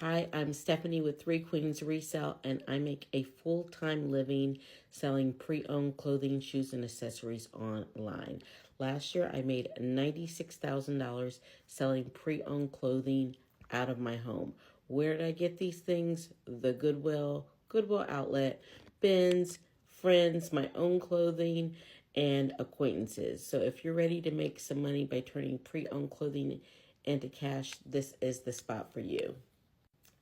Hi, I'm Stephanie with Three Queens Resell, and I make a full-time living selling pre-owned clothing, shoes, and accessories online. Last year, I made $96,000 selling pre-owned clothing out of my home. Where did I get these things? The Goodwill outlet, bins, friends, my own clothing, and acquaintances. So if you're ready to make some money by turning pre-owned clothing into cash, this is the spot for you.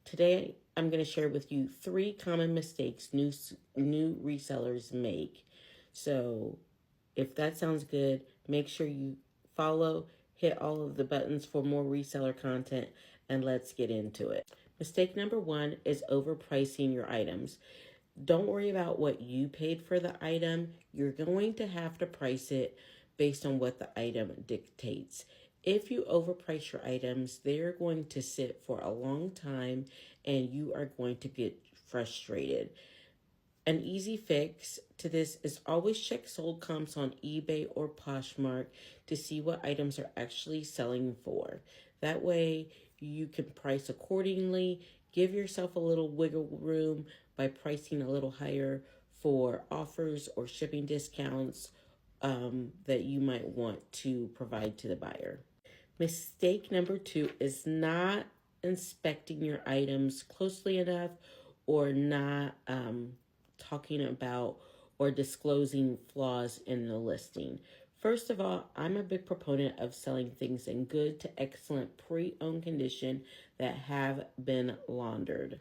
Today, I'm going to share with you 3 common mistakes new resellers make. So if that sounds good, make sure you follow, hit all of the buttons for more reseller content, and let's get into it. Mistake number 1 is overpricing your items. Don't worry about what you paid for the item. You're going to have to price it based on what the item dictates. If you overprice your items, they're going to sit for a long time and you are going to get frustrated. An easy fix to this is always check sold comps on eBay or Poshmark to see what items are actually selling for. That way you can price accordingly. Give yourself a little wiggle room by pricing a little higher for offers or shipping discounts that you might want to provide to the buyer. Mistake number 2 is not inspecting your items closely enough or not talking about or disclosing flaws in the listing. First of all, I'm a big proponent of selling things in good to excellent pre-owned condition that have been laundered.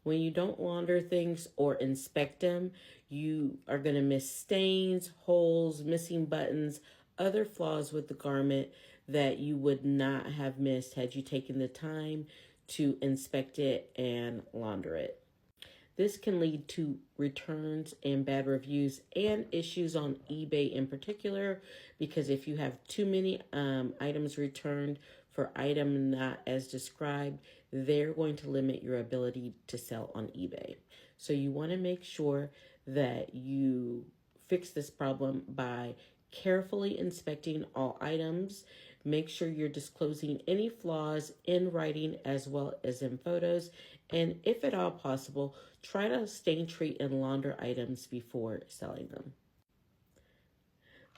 When you don't launder things or inspect them, you are going to miss stains, holes, missing buttons, other flaws with the garment that you would not have missed had you taken the time to inspect it and launder it. This can lead to returns and bad reviews and issues on eBay in particular, because if you have too many items returned for item not as described, they're going to limit your ability to sell on eBay. So you want to make sure that you fix this problem by carefully inspecting all items. Make sure you're disclosing any flaws in writing as well as in photos. And if at all possible, try to stain, treat, and launder items before selling them.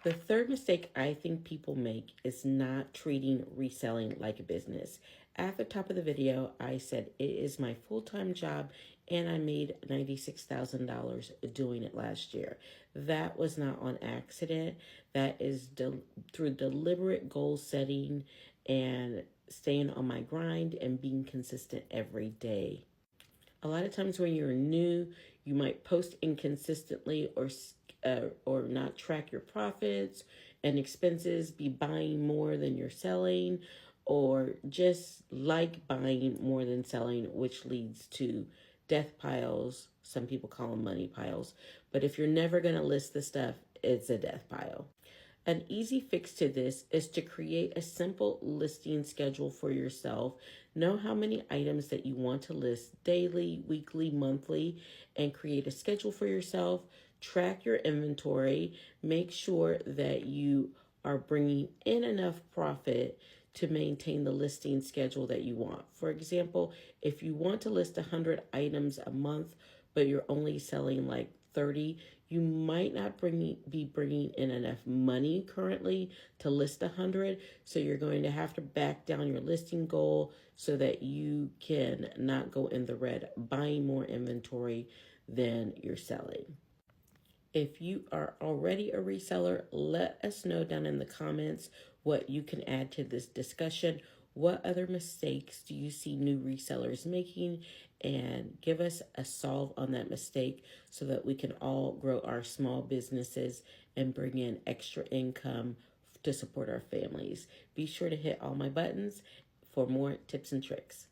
The third mistake I think people make is not treating reselling like a business. At the top of the video, I said it is my full-time job and I made $96,000 doing it last year. That was not on accident. That is through deliberate goal setting and staying on my grind and being consistent every day. A lot of times when you're new, you might post inconsistently or not track your profits and expenses, be buying more than you're selling, or just like buying more than selling, which leads to death piles. Some people call them money piles. But if you're never going to list the stuff, it's a death pile. An easy fix to this is to create a simple listing schedule for yourself. Know how many items that you want to list daily, weekly, monthly, and create a schedule for yourself. Track your inventory. Make sure that you are bringing in enough profit to maintain the listing schedule that you want. For example, if you want to list 100 items a month, but you're only selling like 30, you might not be bringing in enough money currently to list 100. So you're going to have to back down your listing goal so that you can not go in the red buying more inventory than you're selling. If you are already a reseller, let us know down in the comments what you can add to this discussion. What other mistakes do you see new resellers making? And give us a solve on that mistake so that we can all grow our small businesses and bring in extra income to support our families. Be sure to hit all my buttons for more tips and tricks.